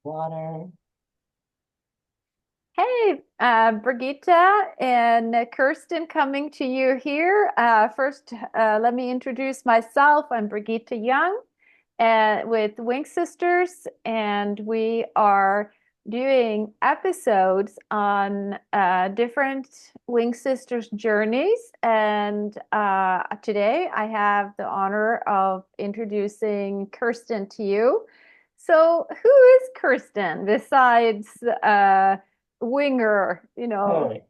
Water. Hey, Brigitte and Kirsten coming to you here. First, let me introduce myself. I'm Brigitte Young with Wing Sisters, and we are doing episodes on different Wing Sisters journeys. And today I have the honor of introducing Kirsten to you. So, who is Kirsten besides Winger? Totally.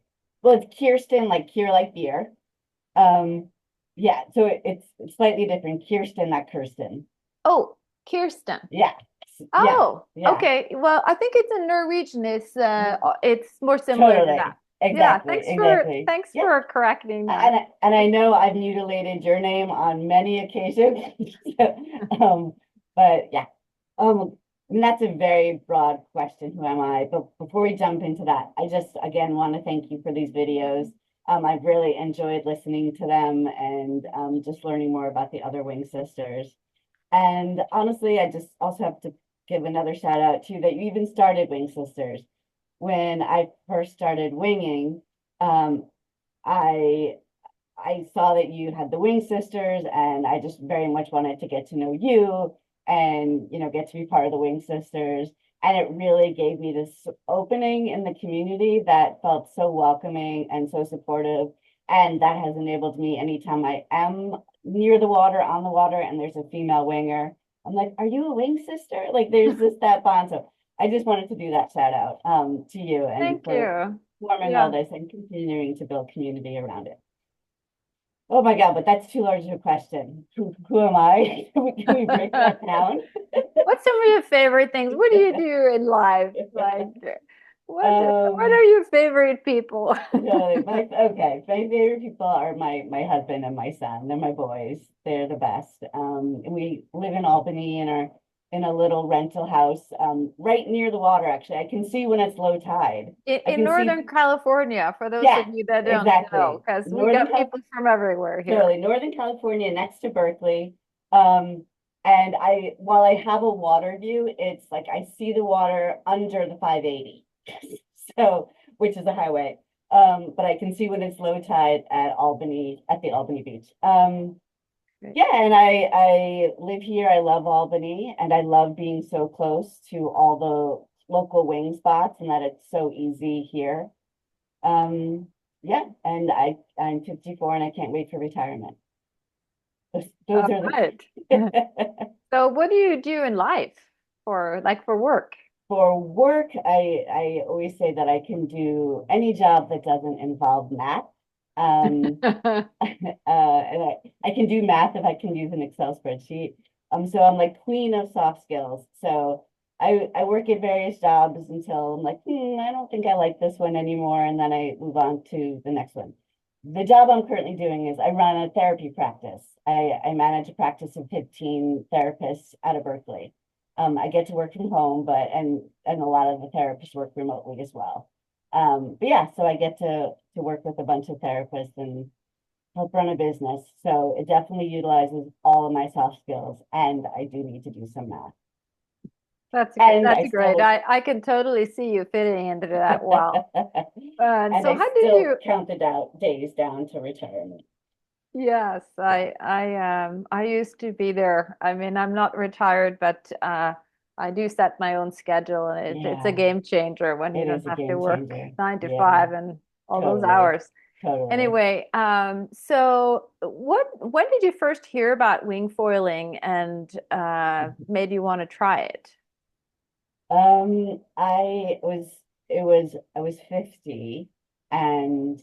Well, it's Kirsten, like Kier, like beer. Um, yeah, so it's slightly different. Kirsten, not Kirsten. Oh, Kirsten. Yeah, yeah, Oh, yeah. okay. Well, I think it's in Norwegian. It's more similar to that. Totally. Yeah, Exactly. Exactly. thanks Yeah. for correcting that. And I know I've mutilated your name on many occasions. um, but yeah. And that's a very broad question. Who am I? But before we jump into that, I just again want to thank you for these videos. I've really enjoyed listening to them and just learning more about the other Wing sisters. And honestly, I just also have to give another shout out to that you even started Wing Sisters. When I first started winging, um, I I saw that you had the Wing Sisters, and I just very much wanted to get to know you and get to be part of the Wing Sisters. And it really gave me this opening in the community that felt so welcoming and so supportive. And that has enabled me anytime I am near the water, on the water, and there's a female winger, I'm like, are you a wing sister? Like there's this that bond. So I just wanted to do that shout out to you and Thank for you. forming all Yeah. this and continuing to build community around it. Oh my God, but that's too large of a question. Who am I? Can we break that down? What's some of your favorite things? What do you do in life? Like, what um, are your favorite people? okay, my favorite people are my husband and my son. They're my boys. They're the best. We live in Albany and are in a little rental house right near the water, actually. I can see when it's low tide. I In can see, Northern California, for those yeah, of you that don't know, exactly. because we got people from everywhere here. Totally. Northern California next to Berkeley. Um, and while I have a water view, it's like I see the water under the 580. So, which is a highway. But I can see when it's low tide at the Albany beach. Yeah, and I live here. I love Albany, and I love being so close to all the local wing spots and that it's so easy here. Yeah, and I'm 54 and I can't wait for retirement. Those All are right. the So what do you do in life for work? for work. I always say that I can do any job that doesn't involve math. Um, and I can do math if I can use an Excel spreadsheet. So I'm like queen of soft skills. So I work at various jobs until I'm like, I don't think I like this one anymore, and then I move on to the next one. The job I'm currently doing is I run a therapy practice. I manage a practice of 15 therapists out of Berkeley. I get to work from home, but and a lot of the therapists work remotely as well. But yeah, so I get to work with a bunch of therapists and help run a business. So it definitely utilizes all of my soft skills, and I do need to do some math. That's good. And That's I great. still I can totally see you fitting into that well. And and so I how did still you? count the days down to retirement. Yes, I used to be there. I mean, I'm not retired, but I do set my own schedule, and it's a Yeah, game changer when you it don't is a have to game work changer. nine to Yeah, five and all those totally, hours. totally. Anyway, so when did you first hear about wing foiling and made you want to try it? I was 50 and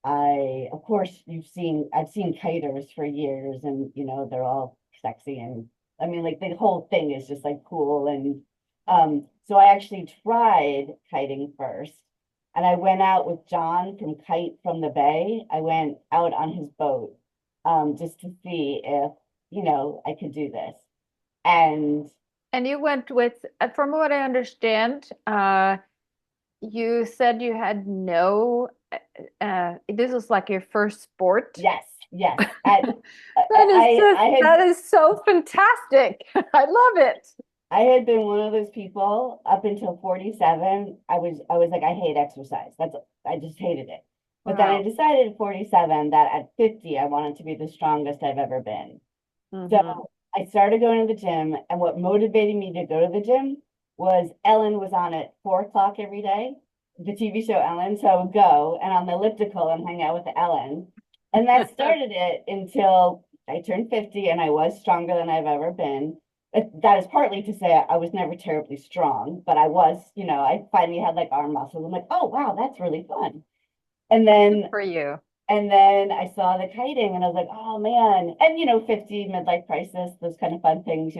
of course, I've seen kiters for years and, they're all sexy. And I mean, like the whole thing is just like cool. And so I actually tried kiting first. And I went out with John from Kite from the Bay. I went out on his boat just to see if, I could do this. And And you went with, from what I understand, you said you had no, this was like your first sport. yes, yes. That is just, I had that is so fantastic. I love it. I had been one of those people up until 47. I was like, I hate exercise. I just hated it. But then I Wow. decided at 47 that at 50, I wanted to be the strongest I've ever been. So Mm-hmm. I started going to the gym, and what motivated me to go to the gym was Ellen was on at 4 o'clock every day, the TV show Ellen. So I would go and on the elliptical and hang out with Ellen. And that started it until I turned 50 and I was stronger than I've ever been. That is partly to say I was never terribly strong, but I was, I finally had like arm muscles. I'm like, oh wow, that's really fun. And then For you. and then I saw the kiting and I was like, oh man. And 50 midlife crisis, those kind of fun things,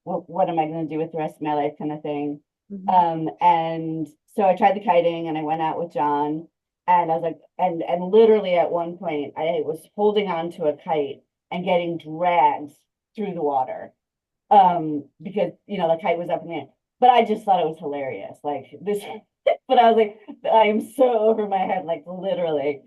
what am I going to do with the rest of my life kind of thing. Mhm. And so I tried the kiting and I went out with John and I was like, and literally at one point I was holding on to a kite and getting dragged through the water. Because the kite was up in the air. But I just thought it was hilarious. Like this, but I was like, I am so over my head, like literally.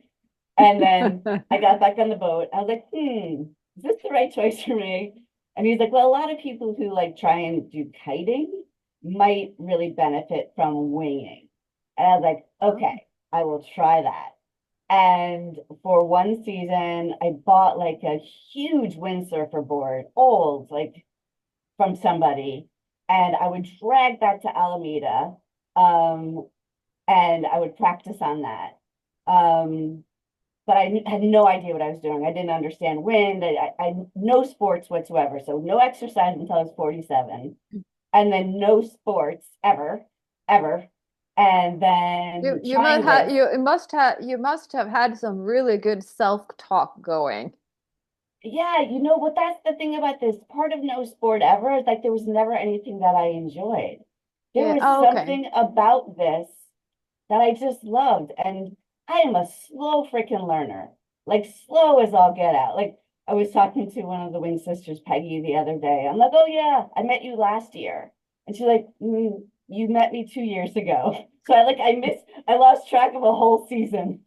And then I got back on the boat. I was like, is this the right choice for me? And he's like, well, a lot of people who like try and do kiting might really benefit from winging. And I was like, okay, I will try that. And for one season, I bought like a huge windsurfer board, old, like from somebody, and I would drag that to Alameda, um, and I would practice on that. Um, but I had no idea what I was doing. I didn't understand wind. I no sports whatsoever. So no exercise until I was 47, and then no sports ever, ever. And then You trying must have this. you must have had some really good self-talk going. Yeah, what that's the thing about this part of no sport ever is like there was never anything that I enjoyed. There Yeah. was Oh, okay. something about this that I just loved. And I am a slow freaking learner, like slow as all get out. Like I was talking to one of the Wing sisters, Peggy, the other day. I'm like, oh yeah, I met you last year. And she's like, you met me 2 years ago. So I lost track of a whole season.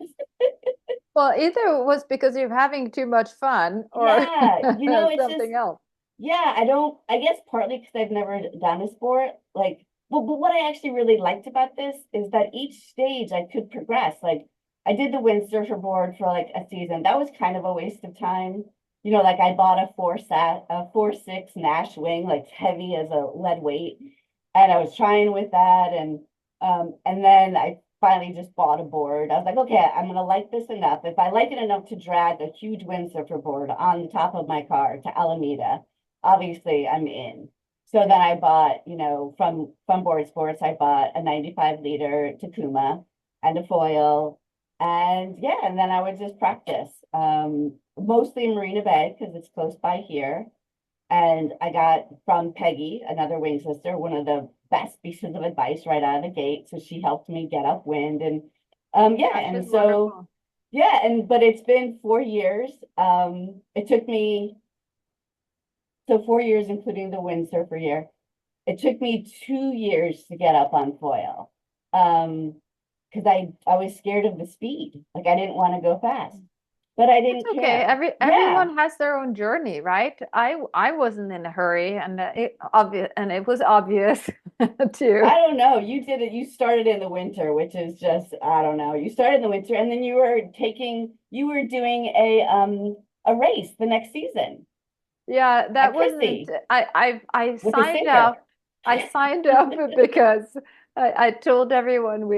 Well, either it was because you're having too much fun or Yeah, it's just, something else. yeah, I guess partly because I've never done a sport. Like, well, but what I actually really liked about this is that each stage I could progress. Like, I did the windsurfer board for like a season. That was kind of a waste of time. Like I bought a 4.6 Nash wing, like heavy as a lead weight, and I was trying with that, and then I finally just bought a board. I was like, okay, I'm gonna like this enough. If I like it enough to drag a huge windsurfer board on the top of my car to Alameda, obviously I'm in. So then I bought, from Board Sports, I bought a 95-liter Takuma and a foil. And yeah, and then I would just practice, mostly in Marina Bay because it's close by here. And I got from Peggy, another wing sister, one of the best pieces of advice right out of the gate. So she helped me get upwind. And yeah, Yeah, and she's so wonderful. yeah, but it's been 4 years. It took me, so 4 years, including the windsurfer year. It took me 2 years to get up on foil. Because I was scared of the speed. Like I didn't want to go fast, but I It's didn't okay. care. Yeah. Everyone has their own journey, right? I wasn't in a hurry, and it was obvious too. I don't know. You did it. You started in the winter, which is just, I don't know. You started in the winter and then you were doing a race the next season Yeah, that at wasn't. Chrissy I with a signed sinker. up. I signed up because I told everyone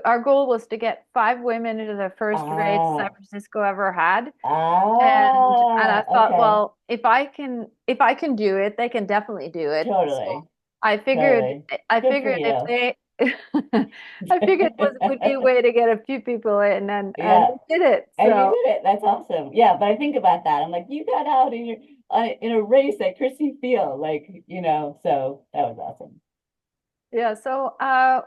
our goal was to get 5 women into the first race San Ah, Francisco ever had, and I thought, okay. well, if I can do it, they can definitely do it. So Totally. I figured Totally. I Good for figured if you. they I figured would be a way to get a few people in, and Yeah. we did it. And you So did it. That's awesome. Yeah, but I think about that. I'm like, you got out in a race at Chrissy Field, like, so that was awesome. yeah, so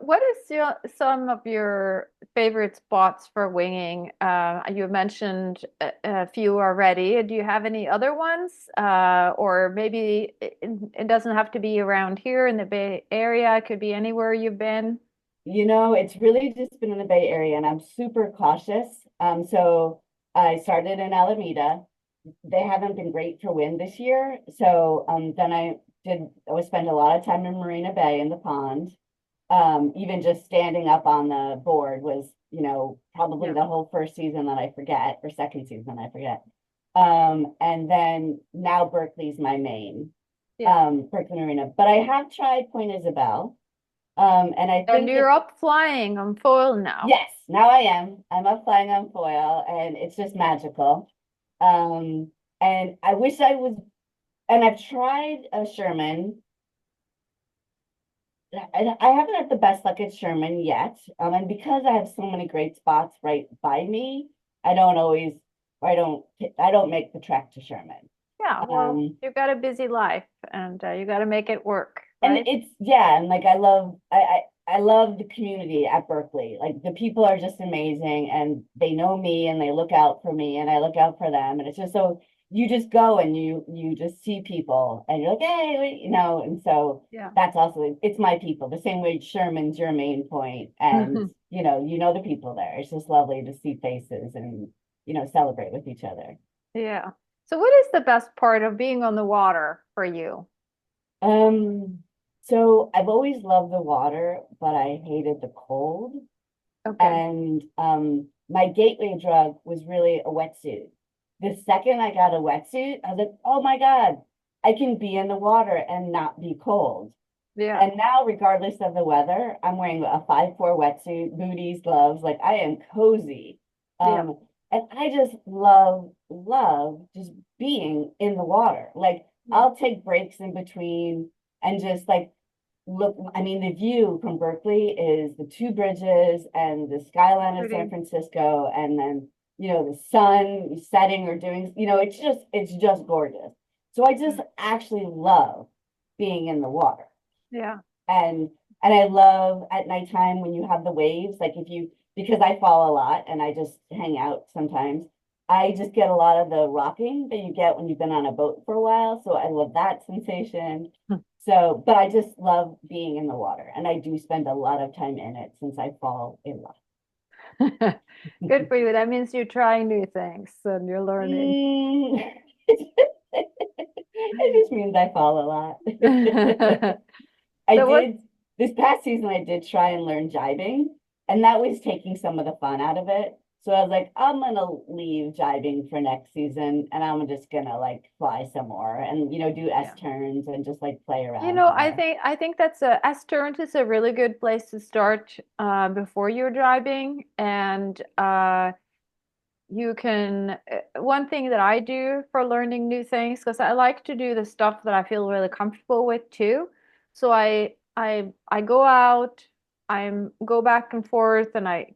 what is some of your favorite spots for winging? You mentioned a few already. Do you have any other ones? Or maybe it doesn't have to be around here in the Bay Area. It could be anywhere you've been. It's really just been in the Bay Area and I'm super cautious. So I started in Alameda. They haven't been great for wind this year. So then I I would spend a lot of time in Marina Bay in the pond. Even just standing up on the board was, probably Yeah. the whole first season that I forget, or second season I forget. And then now Berkeley's my main, Yeah. Berkeley Marina. But I have tried Point Isabel. And I And think you're it's, up flying on foil now. yes, now I am. I'm up flying on foil and it's just magical. Um, and I wish I was, and I've tried a Sherman. I haven't had the best luck at Sherman yet. And because I have so many great spots right by me, I don't always, I don't make the trek to Sherman. Yeah, well, Um, you've got a busy life and you got to make it work, and right? it's, yeah, and like I love the community at Berkeley. Like the people are just amazing and they know me and they look out for me and I look out for them. And it's just so you just go and you just see people and you're like, hey, and so Yeah. that's also it's my people, the same way Sherman's your main point. And you know the people there. It's just lovely to see faces and celebrate with each other. Yeah. So what is the best part of being on the water for you? Um, so I've always loved the water, but I hated the cold. Okay. And my gateway drug was really a wetsuit. The second I got a wetsuit, I was like, oh my God, I can be in the water and not be cold. Yeah. And now, regardless of the weather, I'm wearing a 5'4" wetsuit, booties, gloves, like I am cozy. Yeah. And I just love just being in the water. Like Yeah. I'll take breaks in between and just like look. I mean, the view from Berkeley is the two bridges and the skyline of San Pretty. Francisco, and then the sun setting or doing, it's just gorgeous. So I just Yeah. actually love being in the water. Yeah. And I love at nighttime when you have the waves, like if you because I fall a lot and I just hang out sometimes, I just get a lot of the rocking that you get when you've been on a boat for a while. So I love that sensation. So, but I just love being in the water and I do spend a lot of time in it since I fall in love. Good for you. That means you're trying new things and you're learning. Mm. It just means I fall a lot. I So what did this past season, I did try and learn jibing, and that was taking some of the fun out of it. So I was like, I'm gonna leave jibing for next season, and I'm just gonna like fly some more and do S Yeah. turns and just like play You around know, I more. think I think that's a S-turns is a really good place to start before you're driving. And you can one thing that I do for learning new things, because I like to do the stuff that I feel really comfortable with too. So I go out, go back and forth, and I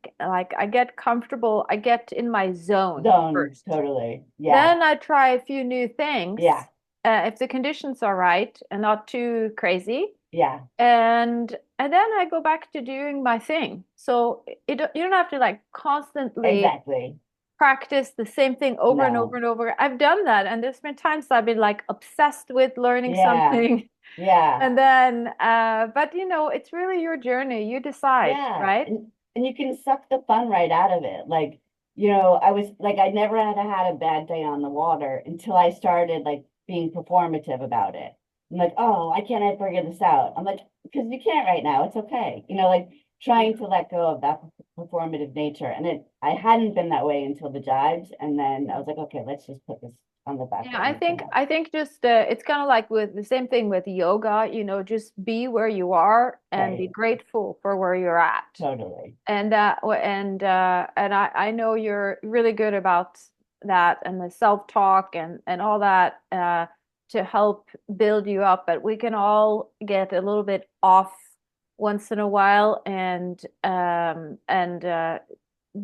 get comfortable, I get in my zone Zone, first. totally. Yeah, Then I try a few new things, yeah, if the conditions are right and not too crazy. yeah, And then I go back to doing my thing. So you don't have to like constantly exactly. practice the same thing over and over No, and over. I've done that, and there's been times I've been like obsessed with learning yeah, something. yeah. And then, but it's really your journey. You decide, Yeah, right? and you can suck the fun right out of it. Like, I was like I never had a bad day on the water until I started like being performative about it. I'm like, oh, why can't I figure this out? I'm like, because you can't right now. It's okay. Like trying Yeah. to let go of that performative nature. And I hadn't been that way until the jibes. And then I was like, okay, let's just put this on the back Yeah, I burner for think now. I think just it's kind of like with the same thing with yoga, just be where you are and be Right. grateful for where you're at. Totally. And I know you're really good about that and the self-talk and all that to help build you up. But we can all get a little bit off once in a while and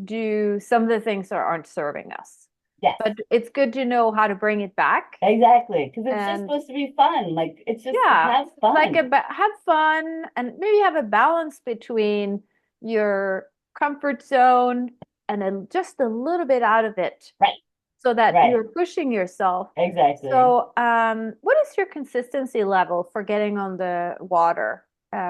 do some of the things that aren't serving us. Yes. But it's good to know how to bring it back. Exactly. Because it's just And supposed to be fun. Like it's just yeah, have it's like fun. have fun and maybe have a balance between your comfort zone and just a little bit out of it Right. so that Right. you're pushing yourself. Exactly. So, what is your consistency level for getting on the water?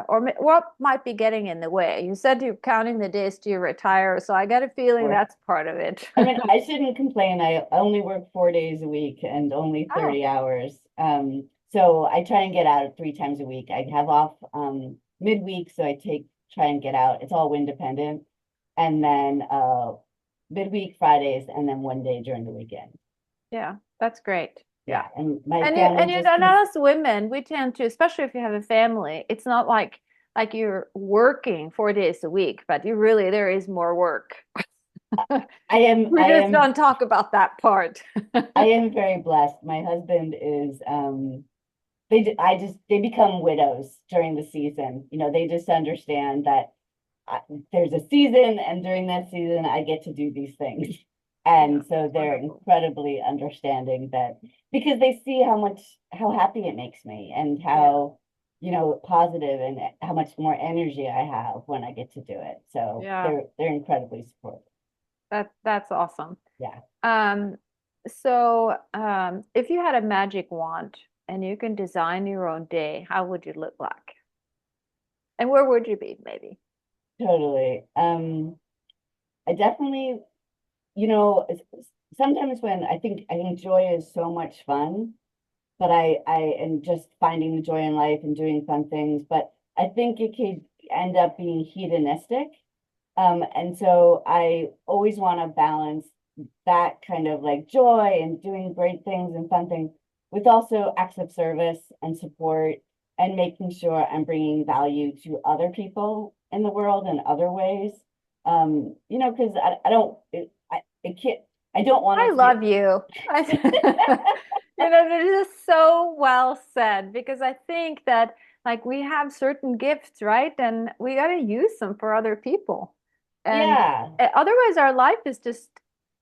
Or what might be getting in the way? You said you're counting the days to retire, so I got a feeling Or that's part of it. I mean, I shouldn't complain. I only work 4 days a week and only Oh, 30 hours. So I try and get out 3 times a week. I have off midweek, so try and get out. It's all wind dependent. And then midweek Fridays and then one day during the weekend. Yeah, that's great. Yeah. And my And family you just know, keeps, us women, we tend to, especially if you have a family, it's not like you're working 4 days a week, but you really there is more work. We I just am don't talk about that part. I am very blessed. My husband is they become widows during the season. They just understand that there's a season, and during that season, I get to do these things. Yeah, And so it's they're wonderful. incredibly understanding that because they see how happy it makes me and Yeah, how, positive and how much more energy I have when I get to do it. So yeah, they're incredibly supportive. that's awesome. Yeah. Um, so if you had a magic wand and you can design your own day, how would you look like? And where would you be, maybe? Totally. I definitely, sometimes when I think joy is so much fun, but I am just finding the joy in life and doing fun things. But I think it could end up being hedonistic. And so I always want to balance that kind of like joy and doing great things and fun things with also acts of service and support and making sure I'm bringing value to other people in the world in other ways. Because I don't, it can't, I don't want I it to be. love you. You know, it is so well said because I think that like we have certain gifts, right? And we got to use them for other people. And Yeah, otherwise, our life is just,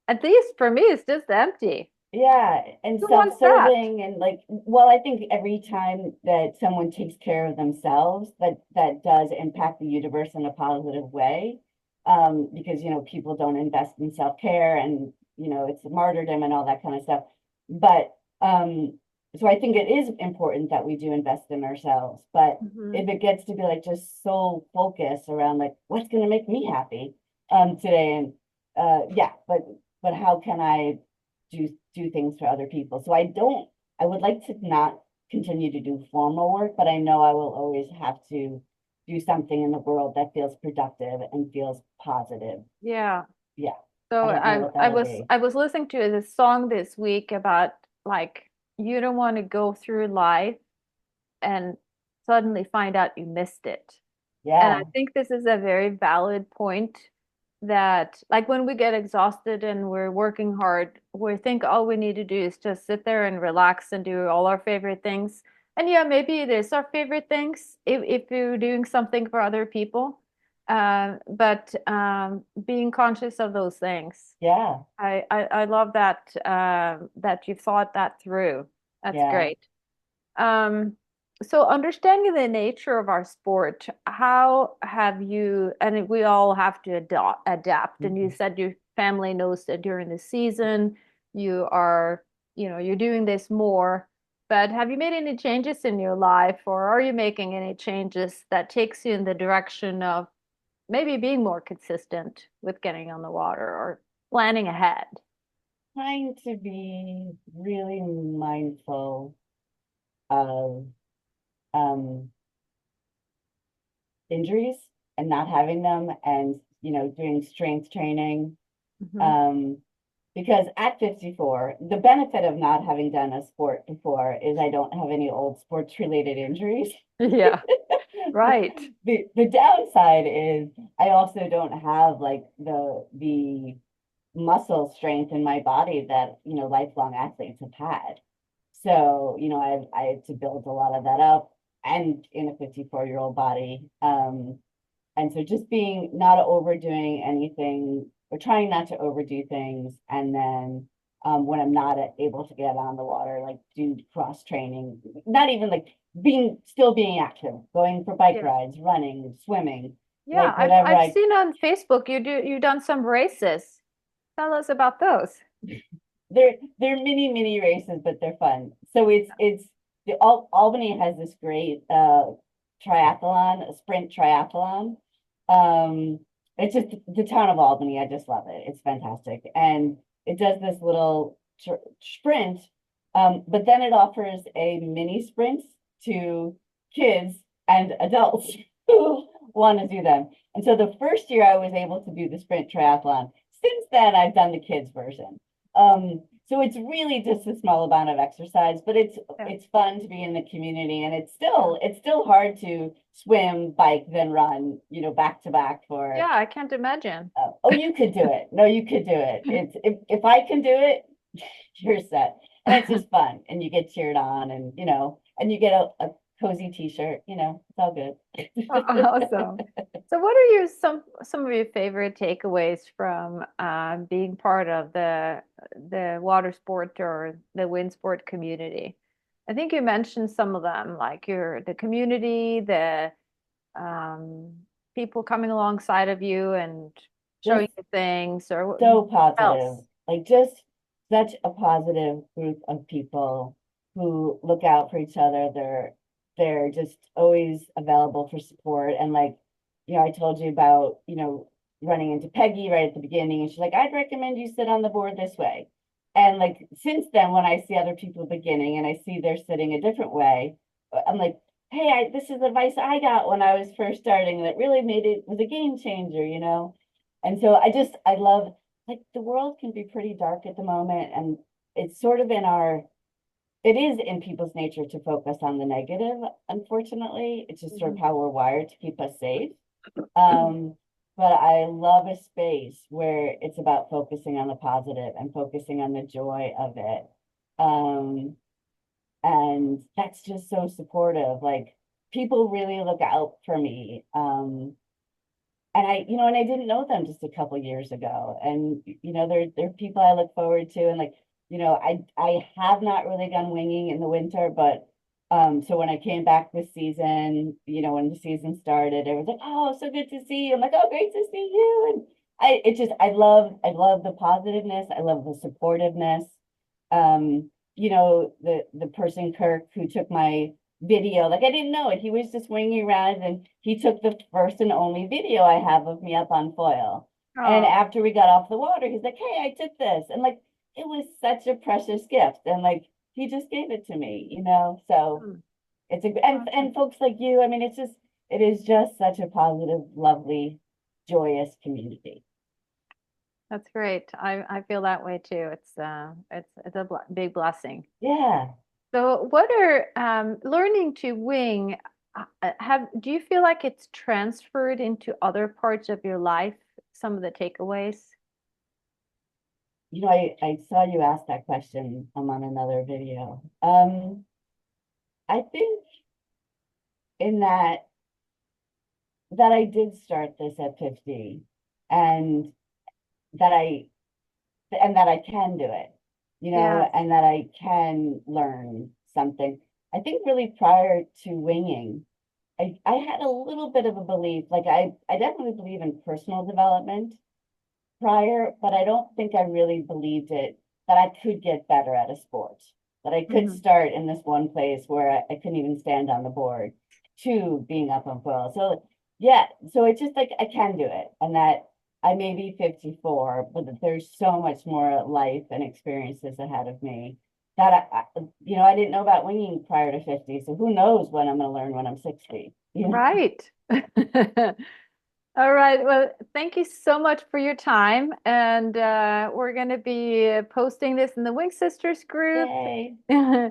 at least for me, it's just empty. yeah, and Who wants that? self-serving and like, well, I think every time that someone takes care of themselves, that does impact the universe in a positive way. Because people don't invest in self-care and it's martyrdom and all that kind of stuff. But so I think it is important that we do invest in ourselves. But Mhm. if it gets to be like just so focused around like what's going to make me happy today and yeah, but how can I do things for other people. So I would like to not continue to do formal work, but I know I will always have to do something in the world that feels productive and feels positive. Yeah. Yeah. So I don't know I what I that'll was be. I was listening to this song this week about like you don't want to go through life and suddenly find out you missed it. And I Yeah. think this is a very valid point that, like, when we get exhausted and we're working hard, we think all we need to do is just sit there and relax and do all our favorite things. And yeah, maybe it is our favorite things if you're doing something for other people. But being conscious of those things. Yeah. I love that that you've thought that through. That's Yeah. great. Um, so understanding the nature of our sport, how have you, and we all have to adapt, and you Mhm. said your family knows that during the season you are, you're doing this more, but have you made any changes in your life, or are you making any changes that takes you in the direction of maybe being more consistent with getting on the water or planning ahead? Trying to be really mindful of um injuries and not having them and doing strength training. Hmm. Um, because at 54, the benefit of not having done a sport before is I don't have any old sports related injuries. Yeah, right. The downside is I also don't have like the muscle strength in my body that lifelong athletes have had. So I had to build a lot of that up and in a 54-year-old body. And so just being not overdoing anything or trying not to overdo things. And then when I'm not able to get on the water, like do cross training, not even like still being active, going for bike Yeah. rides, running, swimming, Yeah, like I've whatever I've seen on Facebook you've done some races. Tell us about those. they're mini races, but they're fun. So it's Albany has this great triathlon, a sprint triathlon. Um, it's just the town of Albany. I just love it. It's fantastic, and it does this little sprint But then it offers a mini sprints to kids and adults who want to do them. And so the first year I was able to do the sprint triathlon. Since then, I've done the kids version. So it's really just a small amount of exercise, but Yeah. it's fun to be in the community, and it's still hard to swim, bike, then run, back to back for. Yeah, I can't imagine. Oh, you could do it. No, you could do it. It's if I can do it, you're set. And it's just fun, and you get cheered on, and and you get a cozy t-shirt. It's all good. Awesome. So what are some of your favorite takeaways from being part of the water sport or the wind sport community? I think you mentioned some of them, like the community, the um, people coming alongside of you and showing Just you things, or so what positive, else? like just such a positive group of people who look out for each other. They're just always available for support. And like, I told you about, running into Peggy right at the beginning, and she's like, I'd recommend you sit on the board this way. And like since then, when I see other people beginning and I see they're sitting a different way, I'm like, hey, this is advice I got when I was first starting that really made it was a game changer. And so I love, like, the world can be pretty dark at the moment, and it's sort of it is in people's nature to focus on the negative, unfortunately. It's just sort of Mhm. how we're wired to keep us safe. Um, but I love a space where it's about focusing on the positive and focusing on the joy of it. Um, and that's just so supportive. Like, people really look out for me. And I didn't know them just a couple years ago. And they're people I look forward to. And like, I have not really gone winging in the winter, but so when I came back this season, when the season started, it was like, oh, so good to see you. I'm like, oh, great to see you. And I love the positiveness. I love the supportiveness. The person Kirk who took my video. Like, I didn't know it. He was just winging around, and he took the first and only video I have of me up on foil. And Oh, after we got off the water, he's like, hey, I took this. And like, it was such a precious gift. And like, he just gave it to me. So hmm, it's and awesome. folks like you, I mean, it is just such a positive, lovely, joyous community. That's great. I feel that way too. It's a big blessing. Yeah. So, what are learning to wing? Do you feel like it's transferred into other parts of your life? Some of the takeaways? I saw you ask that question on another video. I think in that I did start this at 50, and that I that I can do it, Yes. and that I can learn something. I think really prior to winging, I had a little bit of a belief, like I definitely believe in personal development prior, but I don't think I really believed it that I could get better at a sport, that I could Hmm. start in this one place where I couldn't even stand on the board to being up on foil. So yeah, so it's just like I can do it, and that I may be 54, but that there's so much more life and experiences ahead of me that I didn't know about winging prior to 50. So who knows what I'm going to learn when I'm 60. Right. All right. Well, thank you so much for your time. And we're going to be posting this in the Wing Sisters group. Yay.